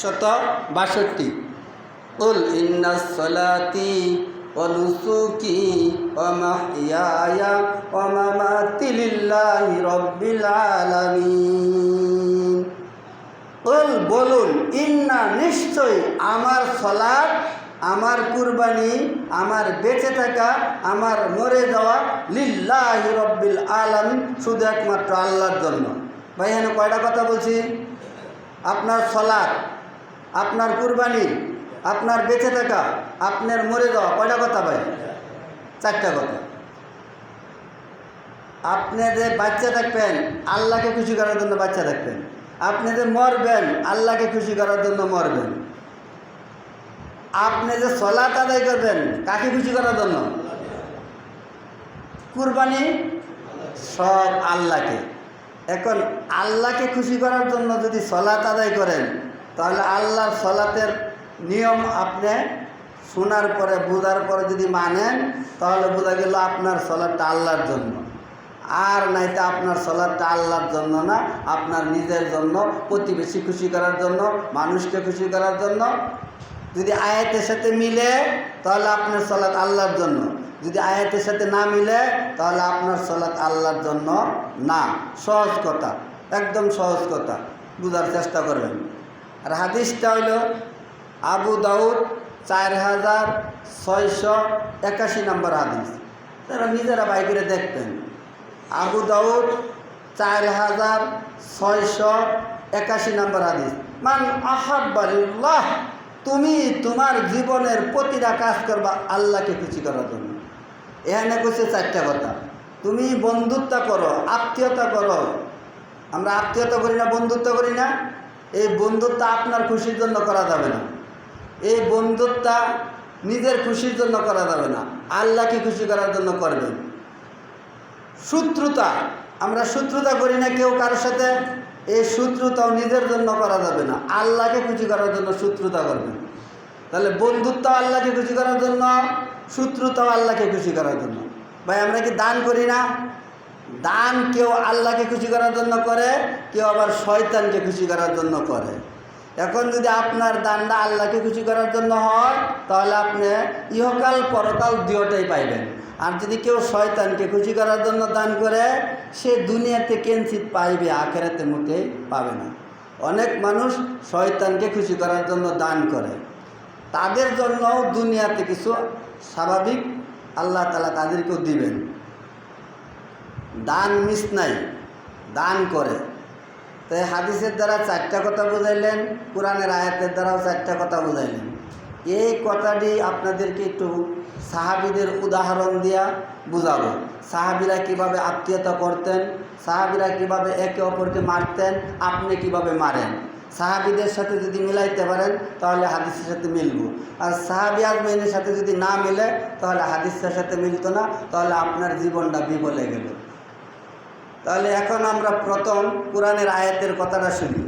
162 কুল ইন্নাস সালাতি ওয়া নুসুকি ওয়া মাহইয়ায়া ওয়া মামাতি লিল্লাহি রাব্বিল আলামিন। কুল বলুন, ইন্না নিশ্চয় আমার সালাত, আমার কুরবানি, আমার বেঁচে থাকা, আমার মরে যাওয়া লিল্লাহি রাব্বিল আলামিন, শুধু একমাত্র আল্লাহর জন্য। ভাই এখানে কয়টা কথা বলছি? আপনার সালাত, আপনার কুরবানি, আপনার বেঁচে থাকা, আপনার মরে যাওয়া, কয়টা কথা ভাই? 4টা কথা। আপনি যে বাচ্চা থাকবেন আল্লাহকে খুশি করার জন্য বাচ্চা থাকবেন, আপনি যে মরবেন আল্লাহকে খুশি করার জন্য মরবেন, আপনি যে সালাত আদায় করবেন কাকে খুশি করার জন্য? কুরবানি সব আল্লাহকে। এখন আল্লাহকে খুশি করার জন্য যদি সালাত আদায় করেন, তাহলে আল্লাহর সালাতের নিয়ম আপনি শোনার পরে বোঝার পরে যদি মানেন, তাহলে বোঝা গেল আপনার সালাতটা আল্লাহর জন্য। আর নাইতে আপনার সালাতটা আল্লাহর জন্য না, আপনার নিজের জন্য, প্রতিবেশী খুশি করার জন্য, মানুষকে খুশি করার জন্য। যদি আয়াতের সাথে মিলে তাহলে আপনার সালাত আল্লাহর জন্য, যদি আয়াতের সাথে না মিলে তাহলে আপনার সালাত আল্লাহর জন্য না। সহজ কথা, একদম সহজ কথা, বুঝার চেষ্টা করবেন। আর হাদিসটা হইল আবু দাউদ 4681 নম্বর হাদিস। তারা নিজেরা বাই করে দেখবেন। আবু দাউদ 4681 নম্বর হাদিস। মান আহাব্বা লিল্লাহ, তুমি তোমার জীবনের প্রতিটা কাজ করবা আল্লাহকে খুশি করার জন্য। এখানে কইছে 4টা কথা। তুমি বন্ধুত্ব করো, আত্মীয়তা করো। আমরা আত্মীয়তা করি না, বন্ধুত্ব করি না। এই বন্ধুত্ব আপনার খুশির জন্য করা যাবে না। এই বন্ধুত্ব নিজের খুশির জন্য করা যাবে না, আল্লাহকে খুশি করার জন্য করবেন। শত্রুতা, আমরা শত্রুতা করি না কেউ কারোর সাথে, এই শত্রুতাও নিজের জন্য করা যাবে না, আল্লাহকে খুশি করার জন্য শত্রুতা করবেন। তাহলে বন্ধুত্ব আল্লাহকে খুশি করার জন্য, শত্রুতাও আল্লাহকে খুশি করার জন্য। ভাই আমরা কি দান করি না? দান কেউ আল্লাহকে খুশি করার জন্য করে, কেউ আবার শয়তানকে খুশি করার জন্য করে। এখন যদি আপনার দানটা আল্লাহকে খুশি করার জন্য হয়, তাহলে আপনি ইহকাল পরকাল দুটোটাই পাইবেন। আর যদি কেউ শয়তানকে খুশি করার জন্য দান করে, সে দুনিয়াতে কিঞ্চিত পাইবে, আখিরাতে মোটেই পাবে না। অনেক মানুষ শয়তানকে খুশি করার জন্য দান করে, তাদের জন্যও দুনিয়াতে কিছু স্বাভাবিক আল্লাহ তাআলা তাদেরকেও দিবেন। দান মিস নাই, দান করে। তাই হাদিসের দ্বারা 4টা কথা বুঝাইলেন, কোরআনের আয়াতের দ্বারাও 4টা কথা বুঝাইলেন। এই কথাটি আপনাদেরকে একটু সাহাবীদের উদাহরণ দিয়া বুঝাবো। সাহাবীরা কিভাবে আত্মীয়তা করতেন, সাহাবীরা কিভাবে একে অপরকে মারতেন, আপনি কিভাবে মারেন। সাহাবীদের সাথে যদি মিলাইতে পারেন তাহলে হাদিসের সাথে মিলব। আর সাহাবী আজমাইনের সাথে যদি না মিলে তাহলে হাদিসের সাথে মিলতো না, তাহলে আপনার জীবনটা বিফলে গেল। তাহলে এখন আমরা প্রথম কোরআনের আয়াতের কথাটা শুনি।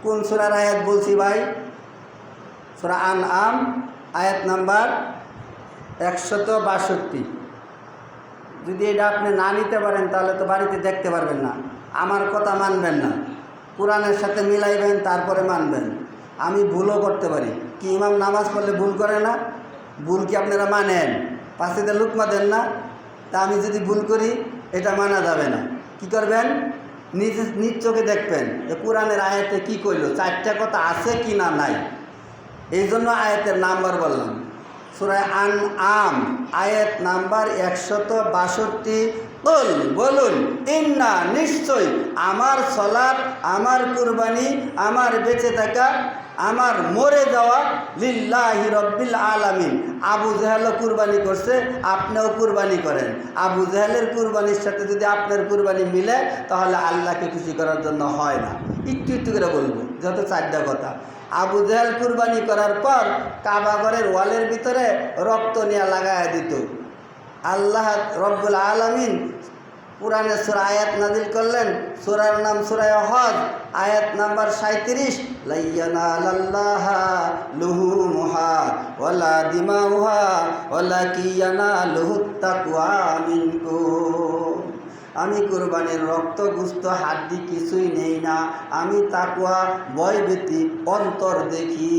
কোন সূরার আয়াত বলছি ভাই? সূরা আনআম আয়াত নাম্বার 162। যদি এটা আপনি না নিতে পারেন তাহলে তো বাড়িতে দেখতে পারবেন না, আমার কথা মানবেন না, কোরআনের সাথে মিলাইবেন তারপরে মানবেন। আমি ভুলও করতে পারি, কি ইমাম নামাজ পড়লে ভুল করে না? ভুল কি আপনারা মানেন? পাশে লুকমা দেন না? তা আমি যদি ভুল করি এটা মানা যাবে না। কি করবেন? নিজ চোখে দেখবেন যে কোরআনের আয়াতে কি কইল, 4টা কথা আছে কি না নাই। এই জন্য আয়াতের নাম্বার বললাম। সূরা আনআম আয়াত নাম্বার 162। কুল বলুন, ইন্না নিশ্চয় আমার সালাত, আমার কুরবানি, আমার বেঁচে থাকা, আমার মরে যাওয়া লিল্লাহি রাব্বিল আলামিন। আবু জাহেলও কুরবানি করছে, আপনিও কুরবানি করেন। আবু জাহেলের কুরবানির সাথে যদি আপনার কুরবানি মিলে তাহলে আল্লাহকে খুশি করার জন্য হয় না। একটু একটু করে বলবো, যত 4টা কথা। আবু জাহেল কুরবানি করার পর কাবা ঘরের ওয়ালের ভিতরে রক্ত নিয়ে লাগায়া দিত। আল্লাহ রব্বুল আলামিন কোরআনে সূরা আয়াত নাজিল করলেন, সূরার নাম সূরা হজ, আয়াত নাম্বার 37। লাইয়ানালাল্লাহা লুহুমুহা ওয়ালা দিমাউহা ওয়ালাকিন ইয়ানালুহুত তাকওয়া মিনকুম। আমি কুরবানির রক্ত গুস্ত হাড্ডি কিছুই নেই না, আমি তাকওয়া ভয়ভীতি অন্তর দেখি।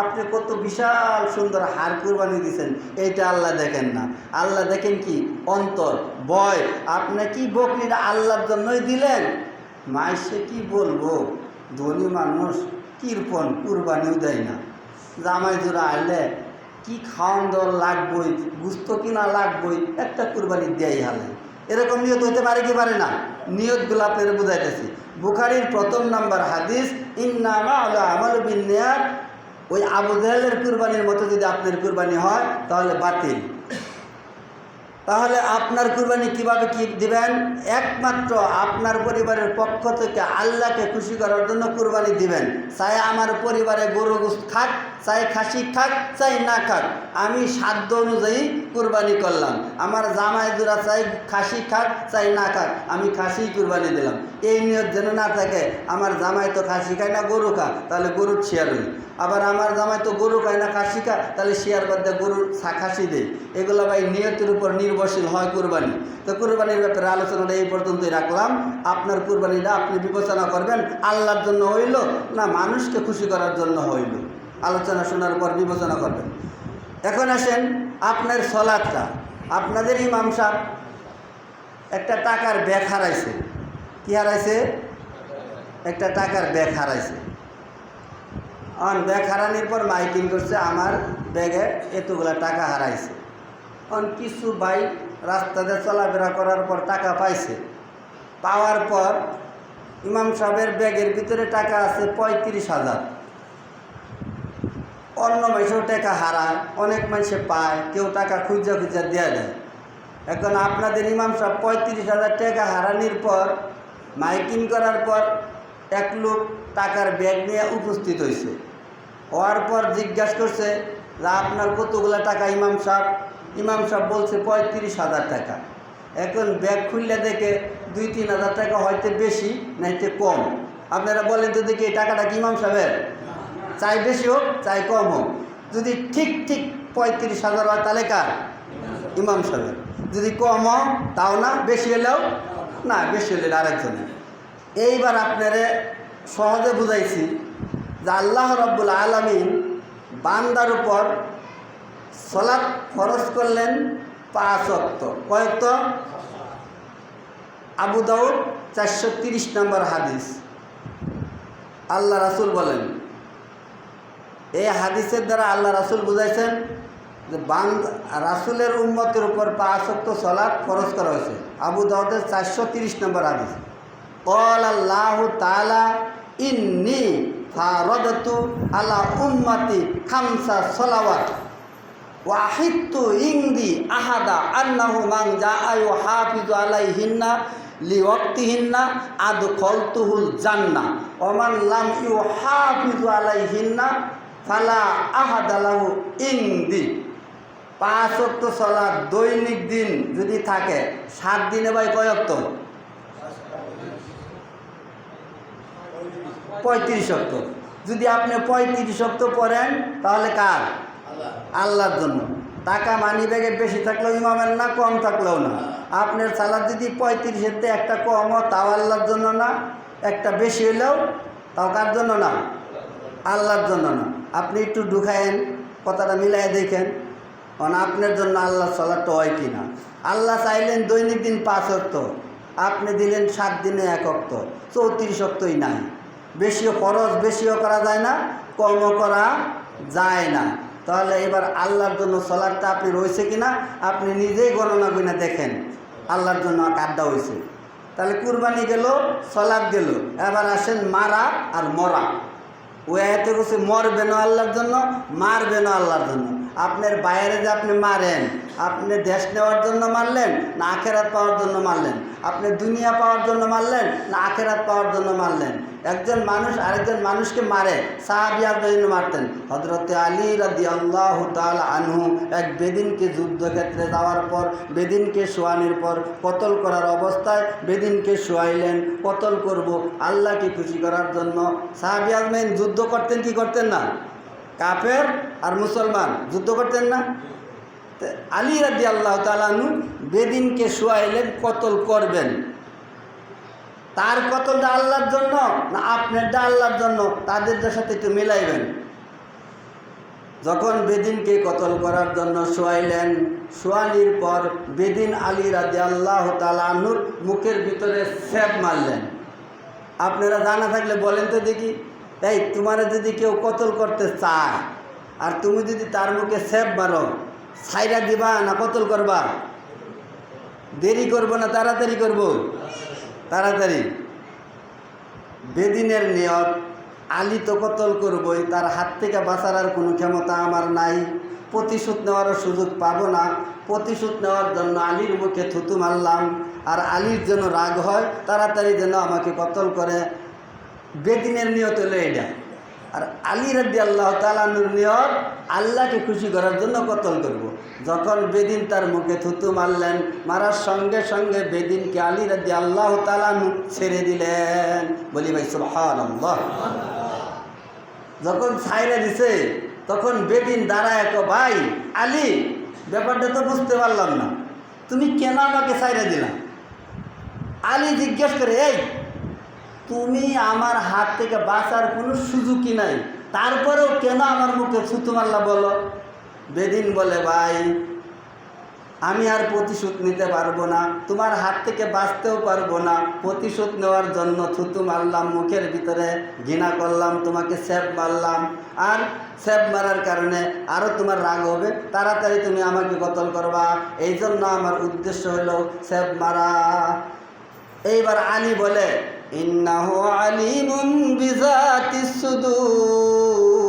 আপনি কত বিশাল সুন্দর হাড় কুরবানি দিয়েছেন, এইটা আল্লাহ দেখেন না। আল্লাহ দেখেন কি অন্তর, ভয়। আপনি কি বকরিটা আল্লাহর জন্যই দিলেন? মাইসে কি বলবো, ধনী মানুষ কৃপণ, কুরবানিও দেয় না। জামাই জোড়া আইলে কি খাওয়ান দেওয়ার লাগবই, গুস্ত কিনা লাগবই, একটা কুরবানি দেয় হালে। এরকম নিয়ত হতে পারে কি পারে না? নিয়তগুলো আপনারা বুঝাইতেছি। বুখারীর 1 নম্বর হাদিস, ইন্নামা আলা আমালু বিন্নিয়াত। ওই আবু জাহেলের কুরবানির মতো যদি আপনার কুরবানি হয় তাহলে বাতিল। তাহলে আপনার কুরবানি কিভাবে কি দিবেন? একমাত্র আপনার পরিবারের পক্ষ থেকে আল্লাহকে খুশি করার জন্য কুরবানি দিবেন। চাই আমার পরিবারে গরু গোশত খাক, চাই খাসি খাক, চাই না খাক, আমি সাধ্য অনুযায়ী কুরবানি করলাম। আমার জামাই জোড়া চাই খাসি খাক, চাই না খাক, আমি খাসি কুরবানি দিলাম। এই নিয়ত যেন না থাকে, আমার জামাই তো খাসি খায় না গরু খা, তাহলে গরুর শেয়ার হই। আবার আমার জামাই তো গরু খায় না খাসি খা, তাহলে শেয়ার বাদ দিয়ে গরুর খাসি দেয়। এগুলো ভাই নিয়তের উপর নির্ভরশীল হয় কুরবানি। তো কুরবানির ব্যাপারে আলোচনাটা এই পর্যন্তই রাখলাম। আপনার কুরবানিটা আপনি বিবেচনা করবেন, আল্লাহর জন্য হইল না মানুষকে খুশি করার জন্য হইল। আলোচনা শোনার পর বিবেচনা করবেন। এখন আসেন আপনার সলাদটা। আপনাদের ইমাম সাহেব একটা টাকার ব্যাগ হারাইছে। কি হারাইছে? একটা টাকার ব্যাগ হারাইছে। ব্যাগ হারানোর পর মাইকিং করছে, আমার ব্যাগে এতগুলা টাকা হারাইছে। কিছু ভাই রাস্তাতে চলাফেরা করার পর টাকা পাইছে। পাওয়ার পর ইমাম সাহেবের ব্যাগের ভিতরে টাকা আছে 35,000। অন্য মানুষেও টাকা হারায়, অনেক মানুষে পায়, কেউ টাকা খুঁজা খুঁজা দেওয়া দেয়। এখন আপনাদের ইমাম সাহেব 35,000 টাকা হারানোর পর মাইকিং করার পর এক লোক টাকার ব্যাগ নিয়ে উপস্থিত হয়েছে। হওয়ার পর জিজ্ঞাসা করছে যে আপনার কতগুলো টাকা ইমাম সাহেব? ইমাম সাহেব বলছে 35,000 টাকা। এখন ব্যাগ খুললে দেখে 2-3 হাজার টাকা হয়তো বেশি নাইতে কম। আপনারা বলেন তো দেখি এই টাকাটা কি ইমাম সাহেবের? চাই বেশি হোক চাই কম হোক, যদি ঠিক 35,000 হয় তাহলে কার? ইমাম সাহেবের। যদি কম হোক তাও না, বেশি হলেও না, বেশি হলে আরেকজনের। এইবার আপনারে সহজে বুঝাইছি যে আল্লাহ রাব্বুল আলামিন বান্দার উপর সালাত ফরজ করলেন 5 ওয়াক্ত। কয় ওয়াক্ত? আবু দাউদ 430 নম্বর হাদিস। আল্লাহ রাসূল বলেন, এই হাদিসের দ্বারা আল্লাহ রাসূল বুঝাইছেন যে রাসূলের উম্মতের উপর 5 ওয়াক্ত সালাত ফরজ করা হয়েছে। আবু দাউদের 430 নম্বর হাদিস। ক্বাল আল্লাহু তাআলা ইন্নী ফারাদতু আলা উম্মতি 5 সালাওয়াত ওয়াহিদতু ইনদি আহাদা আন্নাহু মান জাআ ইউহাফিজু আলাইহিন্না লিওয়াক্তিহিন্না আদখালতুহুল জান্নাহ ওয়া মান লাম ইউহাফিজু আলাইহিন্না ফালা আহাদা লাহু ইনদি। 5 ওয়াক্ত সালাত দৈনিক দিন যদি থাকে, 7 দিনে ভাই কয় ওয়াক্ত? 35 ওয়াক্ত। যদি আপনি 35 ওয়াক্ত পড়েন তাহলে কার? আল্লাহর জন্য। টাকা মানি ব্যাগে বেশি থাকলেও ইমামের না, কম থাকলেও না। আপনার সালাদ যদি 35-এর একটা কম হয় তাও আল্লাহর জন্য না, একটা বেশি হলেও তাও কার জন্য না? আল্লাহর জন্য না। আপনি একটু ঢুকায়েন, কথাটা মিলাই দেখেন আপনার জন্য আল্লাহর সালাদটা হয় কি না। আল্লাহ চাইলেন দৈনিক দিন 5 ওয়াক্ত, আপনি দিলেন 7 দিনে 1 ওয়াক্ত, 34 ওয়াক্তই নাই। বেশিও ফরজ, বেশিও করা যায় না, কমও করা যায় না। তাহলে এবার আল্লাহর জন্য সালাদটা আপনি রয়েছে কিনা আপনি নিজেই গণনা করে দেখেন আল্লাহর জন্য কারটা হয়েছে। তাহলে কুরবানি গেল, সালাদ গেল। এবার আসেন মারা আর মরা। ওই আয়াতে বলছে মরবেন আল্লাহর জন্য, মারবেন আল্লাহর জন্য। আপনার বাইরে যে আপনি মারেন, আপনি দেশ নেওয়ার জন্য মারলেন না আখেরাত পাওয়ার জন্য মারলেন? আপনি দুনিয়া পাওয়ার জন্য মারলেন না আখেরাত পাওয়ার জন্য মারলেন? একজন মানুষ আরেকজন মানুষকে মারে, সাহাবিয়ার জন্য মারতেন। হযরতে আলী রাদিয়াল্লাহু তাআলা আনহু এক বেদিনকে যুদ্ধক্ষেত্রে যাওয়ার পর, বেদিনকে শোয়ানোর পর, কতল করার অবস্থায় বেদিনকে শোয়াইলেন। কতল করব আল্লাহকে খুশি করার জন্য। সাহাবিয়ার যুদ্ধ করতেন কি করতেন না? কাফের আর মুসলমান যুদ্ধ করতেন না? আলী রাদিয়াল্লাহু তাআলা আনহু বেদিনকে শোয়াইলেন কতল করবেন। তার কতলটা আল্লাহর জন্য না আপনারটা আল্লাহর জন্য, তাদেরটার সাথে একটু মিলাইবেন। যখন বেদিনকে কতল করার জন্য শোয়াইলেন, শোয়ানির পর বেদিন আলী রাদিয়াল্লাহু তাআলা আনহুর মুখের ভিতরে সেপ মারলেন। আপনারা জানা থাকলে বলেন তো দেখি, এই তোমার যদি কেউ কতল করতে চায় আর তুমি যদি তার মুখে সেপ মারো, ছাইরা দিবা না কতল করবা? দেরি করবো না তাড়াতাড়ি করবো? তাড়াতাড়ি। বেদিনের নিয়ত, আলী তো কতল করবই, তার হাত থেকে বাঁচার আর কোনো ক্ষমতা আমার নাই, প্রতিশোধ নেওয়ারও সুযোগ পাবো না। প্রতিশোধ নেওয়ার জন্য আলীর মুখে থুতু মারলাম, আর আলীর জন্য রাগ হয়, তাড়াতাড়ি যেন আমাকে কতল করে। বেদিনের নিয়ত হলো এটা। আর আলী রাদিয়াল্লাহু তাআলা আনহুর নিয়ত আল্লাহকে খুশি করার জন্য কতল করব। যখন বেদিন তার মুখে থুতু মারলেন, মারার সঙ্গে সঙ্গে বেদিনকে আলী রাদিয়াল্লাহু তাআলা আনহু ছেড়ে দিলেন। বলি ভাই সুবহানাল্লাহ। যখন ছাইরে দিছে তখন বেদিন দাঁড়ায়, ভাই আলী, ব্যাপারটা তো বুঝতে পারলাম না, তুমি কেন আমাকে ছাইরে দিলা? আলী জিজ্ঞেস করে, এই তুমি আমার হাত থেকে বাঁচার কোনো সুযোগই নাই, তারপরেও কেন আমার মুখে থুতু মারলা বলো? বেদিন বলে, ভাই আমি আর প্রতিশোধ নিতে পারবো না, তোমার হাত থেকে বাঁচতেও পারবো না, প্রতিশোধ নেওয়ার জন্য থুতু মারলাম, মুখের ভিতরে ঘৃণা করলাম, তোমাকে স্যাপ মারলাম, আর স্যাপ মারার কারণে আরও তোমার রাগ হবে, তাড়াতাড়ি তুমি আমাকে কতল করবা, এই জন্য আমার উদ্দেশ্য হলো স্যাপ মারা। এইবার আলী বলে, ইন্নাহু আলিমুন বিযাতিস সুদূর।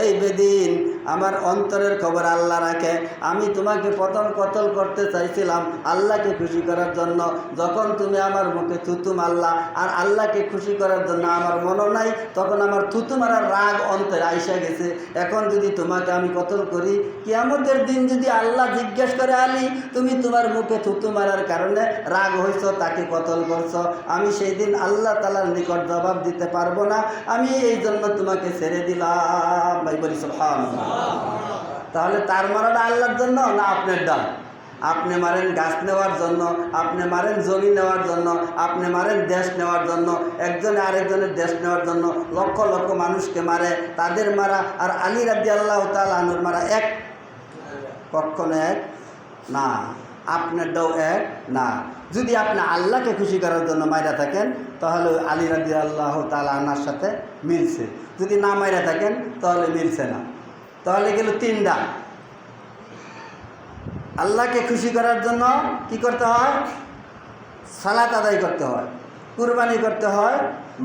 এই বেদিন, আমার অন্তরের খবর আল্লাহ রাখে। আমি তোমাকে প্রথম কতল করতে চাইছিলাম আল্লাহকে খুশি করার জন্য, যখন তুমি আমার মুখে থুতু মারলা আর আল্লাহকে খুশি করার জন্য আমার মনও নাই, তখন আমার থুতু মারার রাগ অন্তরে আইসা গেছে। এখন যদি তোমাকে আমি কতল করি, কিয়ামতের দিন যদি আল্লাহ জিজ্ঞেস করে, আলী তুমি তোমার মুখে থুতু মারার কারণে রাগ হইছ, তাকে কতল করছ, আমি সেই দিন আল্লাহ তাআলার নিকট জবাব দিতে পারবো না, আমি এই জন্য তোমাকে ছেড়ে দিলাম। ভাই বলি সুবহানাল্লাহ। তাহলে তার মারাটা আল্লাহর জন্য না আপনার ডাল? আপনি মারেন গাছ নেওয়ার জন্য, আপনি মারেন জমি নেওয়ার জন্য, আপনি মারেন দেশ নেওয়ার জন্য, একজনে আরেকজনের দেশ নেওয়ার জন্য লক্ষ লক্ষ মানুষকে মারে, তাদের মারা আর আলী রাদিয়াল্লাহু তাআলা আনহুর মারা এক? কখনো এক না। আপনারটাও এক না। যদি আপনি আল্লাহকে খুশি করার জন্য মাইরা থাকেন, তাহলে আলী রাদিয়াল্লাহু তাআলা আনহুর সাথে মিলছে। যদি না মাইরা থাকেন তাহলে মিলছে না। তাহলে গেল তিনটা। আল্লাহকে খুশি করার জন্য কি করতে হয়? সালাত আদায় করতে হয়, কুরবানি করতে হয়,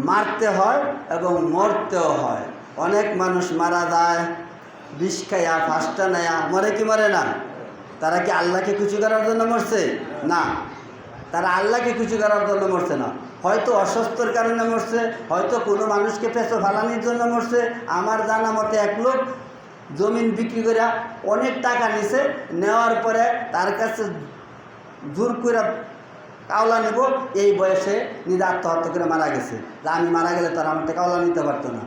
মারতে হয় এবং মরতেও হয়। অনেক মানুষ মারা যায় বিষ খাইয়া, ফাঁসটা নেয়া, মরে কি মরে না? তারা কি আল্লাহকে খুশি করার জন্য মরছে? না, তারা আল্লাহকে খুশি করার জন্য মরছে না। হয়তো অসুস্থর কারণে মরছে, হয়তো কোনো মানুষকে পেছো ফালানির জন্য মরছে। আমার জানা মতে এক লোক জমিন বিক্রি করে অনেক টাকা নিছে, নেওয়ার পরে তার কাছে জোর করে কাওলা নেব, এই বয়সে নিজে আত্মহত্যা করে মারা গেছে। যে আমি মারা গেলে তারা আমার থেকে কাওলা নিতে পারতো না,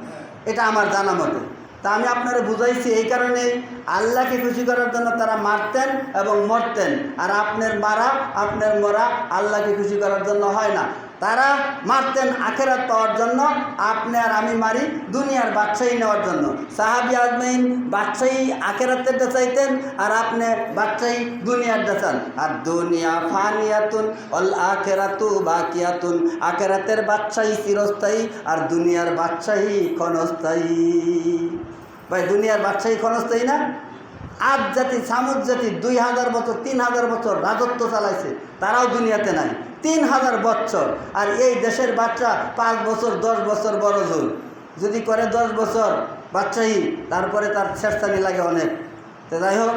এটা আমার জানা মতে। তা আমি আপনারা বুঝাইছি এই কারণেই, আল্লাহকে খুশি করার জন্য তারা মারতেন এবং মরতেন। আর আপনার মারা, আপনার মরা আল্লাহকে খুশি করার জন্য হয় না। তারা মারতেন আখেরাত পাওয়ার জন্য, আপনি আর আমি মারি দুনিয়ার বাদশাহী নেওয়ার জন্য। সাহাবী আজমাইন বাদশাহী আখেরাতেরটা চাইতেন, আর আপনি বাদশাহী দুনিয়ারটা চান। আর দুনিয়া ফানিয়াতুন অল আখেরাতু বাকিয়াতুন। আখেরাতের বাদশাহী চিরস্থায়ী, আর দুনিয়ার বাদশাহী ক্ষণস্থায়ী। ভাই দুনিয়ার বাদশাহী ক্ষণস্থায়ী না? আদ জাতি, সামুদ জাতি 2000 বছর 3000 বছর রাজত্ব চালাইছে, তারাও দুনিয়াতে নাই 3000 বছর। আর এই দেশের বাচ্চা 5 বছর 10 বছর বড় জোর যদি করে 10 বছর বাচ্চাই, তারপরে তার শেষস্থানি লাগে অনেক। তো যাই হোক,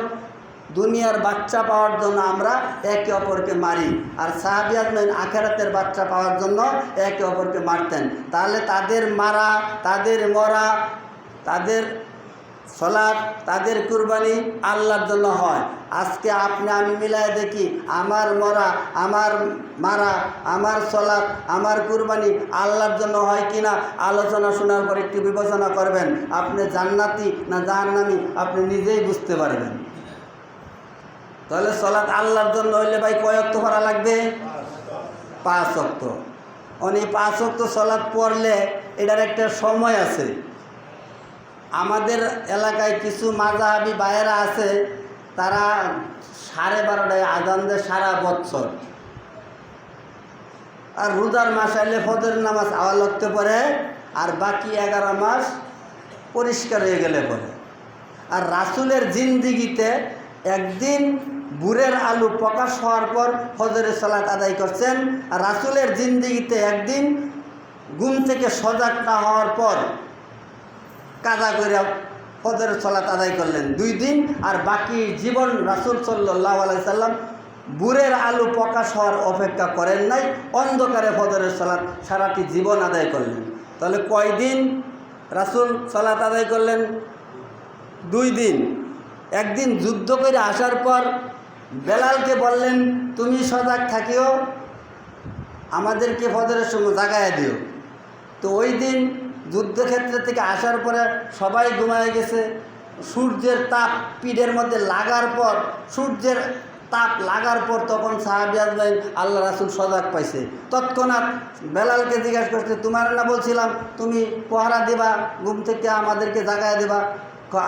দুনিয়ার বাচ্চা পাওয়ার জন্য আমরা একে অপরকে মারি, আর সাহাবী আজমাইন আখেরাতের বাচ্চা পাওয়ার জন্য একে অপরকে মারতেন। তাহলে তাদের মারা, তাদের মরা, তাদের সলাৎ, তাদের কুরবানি আল্লাহর জন্য হয়। আজকে আপনি আমি মিলায় দেখি, আমার মরা, আমার মারা, আমার সলাৎ, আমার কুরবানি আল্লাহর জন্য হয় কিনা। আলোচনা শোনার পর একটু বিবেচনা করবেন, আপনি জান্নাতি না জাহান্নামী আপনি নিজেই বুঝতে পারবেন। তাহলে সালাত আল্লাহর জন্য হইলে ভাই কয় ওয়াক্ত পড়া লাগবে? 5 ওয়াক্ত। উনি 5 ওয়াক্ত সালাত পড়লে এটার একটা সময় আছে। আমাদের এলাকায় কিছু মাযহাবী ভাইয়েরা আছে, তারা 12:30টায় আজান দেয় সারা বছর। আর রোজার মাস আইলে ফজরের নামাজ আওয়াজ লাগতে পারে, আর বাকি 11 মাস পরিষ্কার হয়ে গেলে পরে। আর রাসূলের জিন্দিগিতে একদিন ভোরের আলো প্রকাশ হওয়ার পর ফজরের সালাত আদায় করছেন, আর রাসূলের জিন্দিগিতে একদিন ঘুম থেকে সজাগ না হওয়ার পর কাজা করে ফজরের সালাত আদায় করলেন 2 দিন। আর বাকি জীবন রাসূল সাল্লাল্লাহু আলাইহি সাল্লাম ভোরের আলো প্রকাশ হওয়ার অপেক্ষা করেন নাই, অন্ধকারে ফজরের সালাত সারাটি জীবন আদায় করলেন। তাহলে কয় দিন রাসূল সালাত আদায় করলেন? 2 দিন। একদিন যুদ্ধ করে আসার পর বেলালকে বললেন, তুমি সজাগ থাকিও, আমাদেরকে ফজরের সময় জাগায় দিও। তো ওই দিন যুদ্ধক্ষেত্র থেকে আসার পরে সবাই ঘুমায় গেছে। সূর্যের তাপ পিঠের মধ্যে লাগার পর, সূর্যের তাপ লাগার পর তখন সাহাবী আসবেন আল্লাহ রাসূল সজাগ পাইছে। তৎক্ষণাৎ বেলালকে জিজ্ঞাসা করছে, তোমার না বলছিলাম তুমি পহরা দিবা, ঘুম থেকে আমাদেরকে জাগায় দেবা?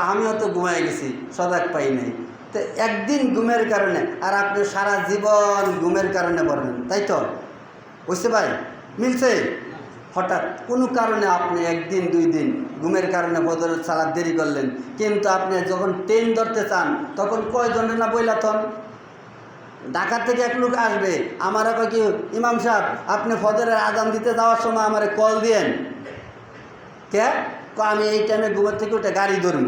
আমিও তো ঘুমায় গেছি, সজাগ পাই নাই। তো একদিন ঘুমের কারণে আর আপনি সারা জীবন ঘুমের কারণে পড়বেন, তাই তো? বুঝতে ভাই, মিলছে? হঠাৎ কোনো কারণে আপনি 1 দিন 2 দিন ঘুমের কারণে ফজরের সালাত দেরি করলেন, কিন্তু আপনি যখন ট্রেন ধরতে চান তখন কয়জনের না বইলাতন? ঢাকা থেকে এক লোক আসবে, আমার কয় কি, ইমাম সাহেব আপনি ফজরের আজান দিতে যাওয়ার সময় আমারে কল দিয়েন। কে? আমি এই টাইমে ঘুমের থেকে উঠে গাড়ি ধরব।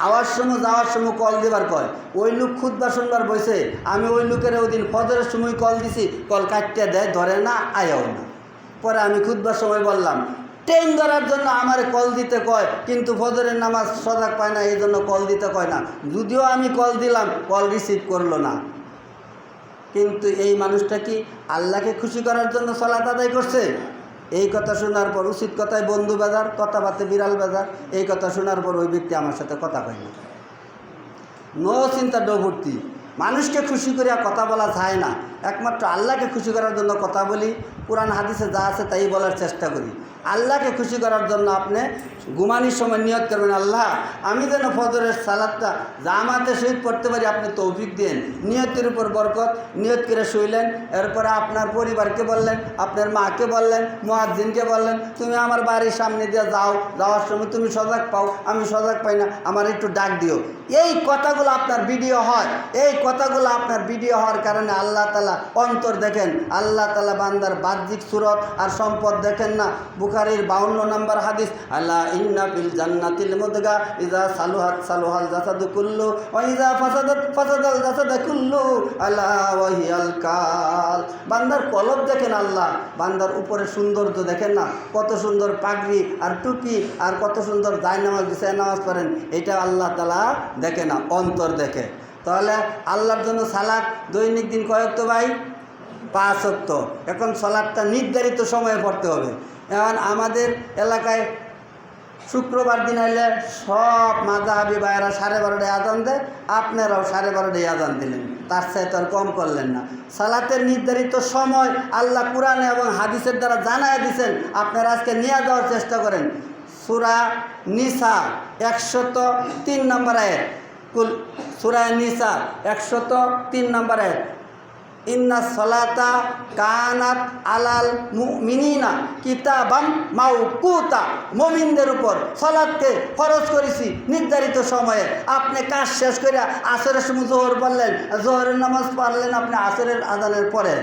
আওয়ার সময় যাওয়ার সময় কল দেবার কয়। ওই লোক খুতবা শুনবার বসে, আমি ওই লোকের ওই দিন ফজরের সময় কল দিছি, কল কাটতে দেয়, ধরে না, আয়াও না। পরে আমি খুতবার সময় বললাম, ট্রেন ধরার জন্য আমার কল দিতে কয়, কিন্তু ফজরের নামাজ সজাগ পায় না, এই জন্য কল দিতে কয় না। যদিও আমি কল দিলাম, কল রিসিভ করলো না। কিন্তু এই মানুষটা কি আল্লাহকে খুশি করার জন্য সালাত আদায় করছে? এই কথা শোনার পর, উচিত কথায় বন্ধু বাজার, কথাবার্তা বিড়াল বাজার, এই কথা শোনার পর ওই ব্যক্তি আমার সাথে কথা কয় না। নো চিন্তা ডোভর্তি। মানুষকে খুশি করিয়া কথা বলা যায় না, একমাত্র আল্লাহকে খুশি করার জন্য কথা বলি। কোরআন হাদিসে যা আছে তাই বলার চেষ্টা করি। আল্লাহকে খুশি করার জন্য আপনি ঘুমানির সময় নিয়ত করবেন, আল্লাহ আমি যেন ফজরের সালাতটা জামাতে সহিত পড়তে পারি, আপনি তৌফিক দেন। নিয়তের উপর বরকত। নিয়ত করে শুইলেন, এরপরে আপনার পরিবারকে বললেন, আপনার মাকে বললেন, মুয়াজ্জিনকে বললেন, তুমি আমার বাড়ির সামনে দিয়ে যাও, যাওয়ার সময় তুমি সজাগ পাও, আমি সজাগ পাই না, আমার একটু ডাক দিও। এই কথাগুলো আপনার ভিডিও হয়। এই কথাগুলো আপনার ভিডিও হওয়ার কারণে আল্লাহ তাআলা অন্তর দেখেন। আল্লাহ তাআলা বান্দার বাহ্যিক সুরত আর সম্পদ দেখেন না। বুখারীর 52 নম্বর হাদিস, আল্লাহ ইন্না ফিল জান্নাতিল মুদগা ইযা সালুহাত সালুহাল জাসাদু কুল্লু ওয়া ইযা ফাসাদাত ফাসাদাল জাসাদু কুল্লু আলা ওয়া হিয়াল কাল। বান্দার কলব দেখেন আল্লাহ, বান্দার উপরে সৌন্দর্য দেখেন না, কত সুন্দর পাগড়ি আর টুপি আর কত সুন্দর জায়নামাজ বিছায় নামাজ পড়েন, এটা আল্লাহ তাআলা দেখে না, অন্তর দেখে। তাহলে আল্লাহর জন্য সালাত দৈনিক দিন কয় ওয়াক্ত ভাই? 5 ওয়াক্ত। এখন সালাতটা নির্ধারিত সময়ে পড়তে হবে। এখন আমাদের এলাকায় শুক্রবার দিন আইলে সব মাযহাবী ভাইয়েরা 12:30টায় আজান দেয়, আপনারাও 12:30টায় আজান দিলেন, তার চাইতে আর কম করলেন না। সালাতের নির্ধারিত সময় আল্লাহ কুরআনে এবং হাদিসের দ্বারা জানায় দিয়েছেন, আপনারা আজকে নিয়ে যাওয়ার চেষ্টা করেন। সূরা নিসা 103 নম্বর আয়াত, সূরা নিসা 103 নম্বর আয়াত, ইন্না সলাতা কানাত আলাল মুমিনিনা কিতাবাম মাওকুতা। মুমিনদের উপর সালাতকে ফরজ করেছি নির্ধারিত সময়ে। আপনি কাজ শেষ করে আসরের সময় জোহর পড়লেন, জোহরের নামাজ পড়লেন আপনি আসরের আজানের পরে,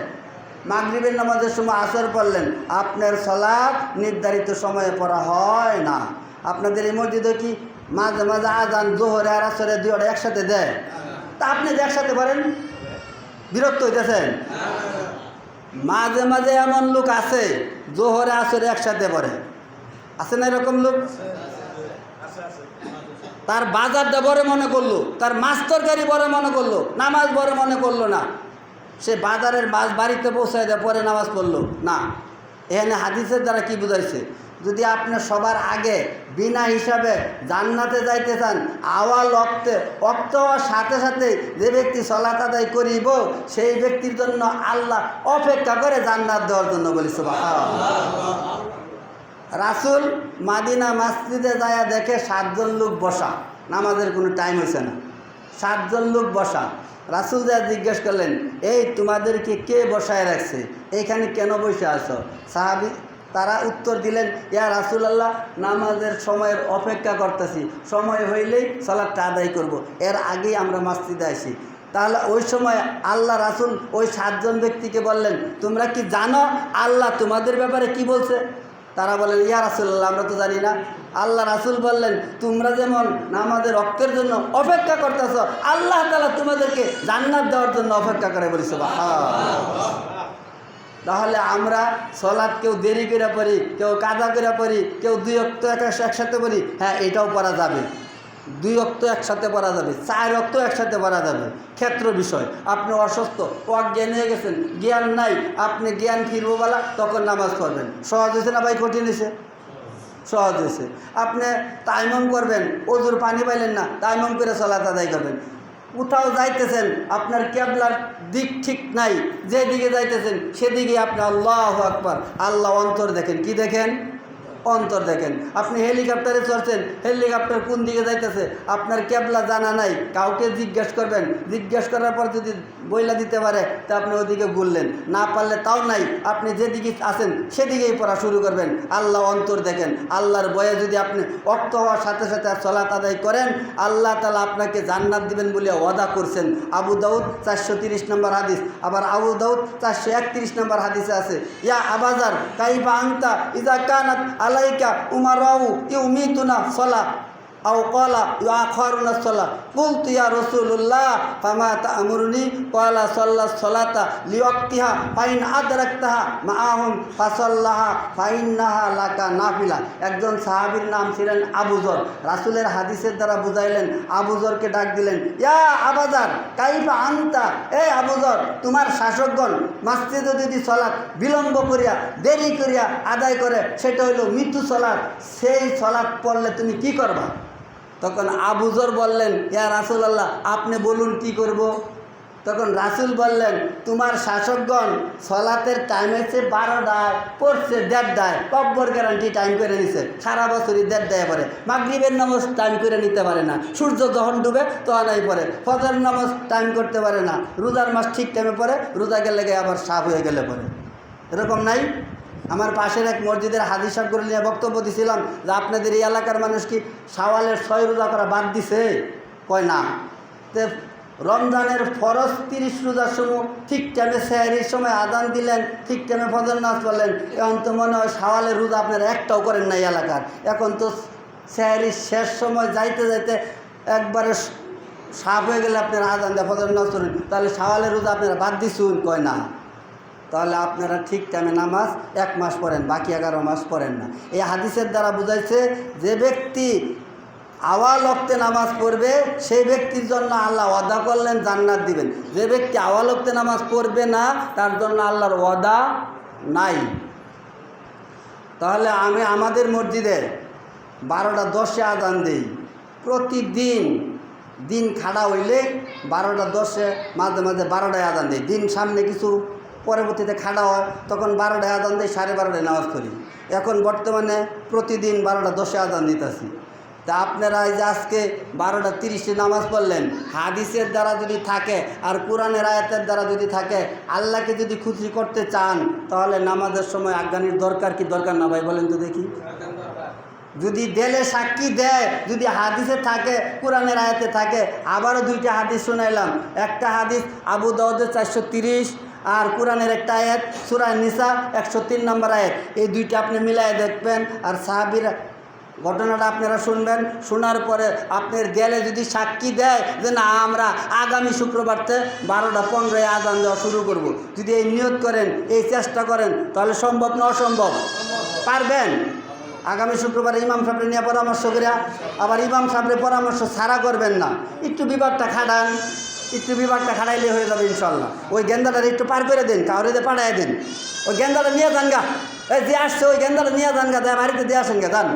মাগরিবের নামাজের সময় আসর পড়লেন, আপনার সালাত নির্ধারিত সময়ে পড়া হয় না। আপনাদের এই মসজিদে কি মাঝে মাঝে আজান জোহরে আর আসরে দুইটা একসাথে দেয়? তা আপনি যে একসাথে পড়েন, বিরক্ত হইতেছেন? মাঝে মাঝে এমন লোক আছে জোহরে আসরে একসাথে পড়ে, আছে না এরকম লোক? তার বাজারটা বড় মনে করলো, তার মাছ তরকারি বড় মনে করলো, নামাজ বড় মনে করলো না। সে বাজারের মাছ বাড়িতে পৌঁছায় দেয়, পরে নামাজ পড়লো না। এখানে হাদিসের দ্বারা কি বুঝাইছে? যদি আপনি সবার আগে বিনা হিসাবে জান্নাতে যাইতে চান, আওয়াল অক্ত হওয়ার সাথে সাথে যে ব্যক্তি সলাত আদায় করিব সেই ব্যক্তির জন্য আল্লাহ অপেক্ষা করে জান্নাত দেওয়ার জন্য বলি সুবহানাল্লাহ। রাসূল মাদিনা মসজিদে যায় দেখে 7 জন লোক বসা, নামাজের কোনো টাইম হয়েছে না, 7 জন লোক বসা। রাসূল যা জিজ্ঞেস করলেন, এই তোমাদেরকে কে বসায় রাখছে, এইখানে কেন বসে আছো? সাহাবী তারা উত্তর দিলেন, ইয়া রাসূলুল্লাহ, নামাজের সময়ের অপেক্ষা করতেছি, সময় হইলেই সালাতটা আদায় করব, এর আগেই আমরা মসজিদে আসি। তাহলে ওই সময় আল্লাহ রাসূল ওই 7 জন ব্যক্তিকে বললেন, তোমরা কি জানো আল্লাহ তোমাদের ব্যাপারে কি বলছে? তারা বলেন, ইয়া রাসূলুল্লাহ, আমরা তো জানি না। আল্লাহ রাসূল বললেন, তোমরা যেমন নামাজের রক্তের জন্য অপেক্ষা করতেছ, আল্লাহ তাআলা তোমাদেরকে জান্নাত দেওয়ার জন্য অপেক্ষা করে বলি সুবহানাল্লাহ। তাহলে আমরা সলাৎ কেউ দেরি করে পড়ি, কেউ কাজা করে পড়ি, কেউ 2 ওয়াক্ত একসাথে পড়ি, হ্যাঁ এটাও পড়া যাবে, 2 ওয়াক্ত একসাথে পড়া যাবে, 4 ওয়াক্ত একসাথে পড়া যাবে, ক্ষেত্র বিষয়। আপনি অসুস্থ, অজ্ঞান হয়ে গেছেন, জ্ঞান নাই, আপনি জ্ঞান ফিরবো বলা তখন নামাজ পড়বেন। সহজ হয়েছে না ভাই কঠিন হয়েছে? সহজ হয়েছে। আপনি তায়াম্মুম করবেন, ওযুর পানি পাইলেন না, তায়াম্মুম করে সালাত আদায় করবেন। কোথাও যাইতেছেন, আপনার কিবলার দিক ঠিক নাই, যেদিকে যাইতেছেন সেদিকে আপনি আল্লাহু আকবার, আল্লাহ অন্তর দেখেন। কি দেখেন? অন্তর দেখেন। আপনি হেলিকপ্টারে চড়ছেন, হেলিকপ্টার কোন দিকে যাইতেছে আপনার কিবলা জানা নাই, কাউকে জিজ্ঞেস করবেন, জিজ্ঞেস করার পর যদি বইলা দিতে পারে তা আপনি ওদিকে বললেন, না পারলে তাও নাই, আপনি যেদিকে আছেন সেদিকেই পড়া শুরু করবেন। আল্লাহ অন্তর দেখেন। আল্লাহর ভয়ে যদি আপনি ওয়াক্ত হওয়ার সাথে সাথে সালাত আদায় করেন, আল্লাহ তাআলা আপনাকে জান্নাত দিবেন বলে ওয়াদা করছেন। আবু দাউদ 430 নম্বর হাদিস। আবার আবু দাউদ 431 নম্বর হাদিসে আছে, ইয়া আবাজার কাইফা আনতা ইযা কানাত আলাইকা উমারাউ ইউমিতুনা সালাহ আও ক্বালা ইউআখিরুনা সালাহ কুলতু ইয়া রাসূলুল্লাহ ফামা তা'মুরুনি ক্বালা সাল্লাস সালাতা লিওয়াক্তিহা ফাইন আদরাকতাহা মাআহুম ফাসাল্লাহা ফাইন্নাহা লাকা নাফিলা। একজন সাহাবীর নাম ছিলেন আবু যর। রাসূলের হাদিসের দ্বারা বুঝাইলেন, আবু যরকে ডাক দিলেন, ইয়া আবাজার কাইফা আনতা, এই আবু যর, তোমার শাসকগণ মসজিদে যদি সালাত বিলম্ব করিয়া দেরি করিয়া আদায় করে, সেটা হইল মৃত্যু সালাত, সেই সালাত পড়লে তুমি কি করবা? তখন আবু যর বললেন, ইয়া রাসূলুল্লাহ, আপনি বলুন কি করব? তখন রাসূল বললেন, তোমার শাসকগণ সলাতের টাইম হচ্ছে 12টায়, পড়ছে 1:30টায়, কব্বর গ্যারান্টি টাইম করে নিছে, সারা বছরই 1:30টায় পড়ে। মাগরিবের নামাজ টাইম করে নিতে পারে না, সূর্য যখন ডুবে তখনই পড়ে। ফজর নামাজ টাইম করতে পারে না, রোজার মাস ঠিক টাইমে পড়ে, রোজা গেলে আবার সাফ হয়ে গেলে পড়ে। এরকম নাই? আমার পাশের এক মসজিদের হাদিস সাহেব করে নিয়ে বক্তব্য দিছিলাম যে আপনাদের এই এলাকার মানুষ কি শাওয়ালের 6 রোজা করা বাদ দিছে? কয় না। তো রমজানের ফরজ 30 রোজার সময় ঠিক টাইমে সেহরির সময় আজান দিলেন, ঠিক টাইমে ফজর নামাজ পড়লেন, এখন তো মনে হয় শাওয়ালের রোজা আপনারা একটাও করেন না এই এলাকার। এখন তো সেহরির শেষ সময় যাইতে যাইতে একবারে সাফ হয়ে গেলে আপনারা আজান দিয়ে ফজর নামাজ পড়েন, তাহলে শাওয়ালের রোজা আপনারা বাদ দিছুন? কয় না। তাহলে আপনারা ঠিক টাইমে নামাজ 1 মাস পড়েন, বাকি 11 মাস পড়েন না। এই হাদিসের দ্বারা বুঝাইছে যে ব্যক্তি আওয়াল ওয়াক্তে নামাজ পড়বে সেই ব্যক্তির জন্য আল্লাহ ওয়াদা করলেন জান্নাত দিবেন। যে ব্যক্তি আওয়াল ওয়াক্তে নামাজ পড়বে না তার জন্য আল্লাহর ওয়াদা নাই। তাহলে আমি আমাদের মসজিদে 12:10 আজান দিই প্রতিদিন। দিন খাড়া হইলে 12:10 মাঝে মাঝে 12টায় আজান দিই। দিন সামনে কিছু পরবর্তীতে খাড়া হয় তখন 12টায় আজান দিই, 12:30টায় নামাজ পড়ি। এখন বর্তমানে প্রতিদিন 12:10 আজান দিতেছি। তা আপনারা এই যে আজকে 12:30 নামাজ পড়লেন, হাদিসের দ্বারা যদি থাকে আর কোরআনের আয়াতের দ্বারা যদি থাকে, আল্লাহকে যদি খুশি করতে চান তাহলে নামাজের সময় আজ্ঞানির দরকার কি দরকার না ভাই বলেন তো দেখি? যদি দেলে সাক্ষী দেয়, যদি হাদিসে থাকে, কোরআনের আয়াতে থাকে। আবারও 2টা হাদিস শোনাইলাম। একটা হাদিস আবু দাউদের 430 আর কোরআনের একটা আয়াত সূরা নিসা 103 নম্বর আয়াত। এই 2টা আপনি মিলাই দেখবেন আর সাহাবীরা ঘটনাটা আপনারা শুনবেন। শোনার পরে আপনার গেলে যদি সাক্ষী দেয় যে না আমরা আগামী শুক্রবারতে 12:15 আজান দেওয়া শুরু করব, যদি এই নিয়ত করেন, এই চেষ্টা করেন, তাহলে সম্ভব না অসম্ভব? পারবেন? আগামী শুক্রবারে ইমাম সাহেবরে নিয়ে পরামর্শ করে, আবার ইমাম সাহেবের পরামর্শ ছাড়া করবেন না, একটু বিভাগটা খাটান। একটু বিভাগটা খাটাইলে হয়ে যাবে ইনশাল্লাহ। ওই গেন্দাটা একটু পার করে দিন, কাউরে দিয়ে পাঠাই দিন। ওই গেন্দাটা নিয়ে যান গা, এই যে আসছে ওই গেন্দাটা নিয়ে যান গা, বাড়িতে দিয়ে আসেন গা, যান।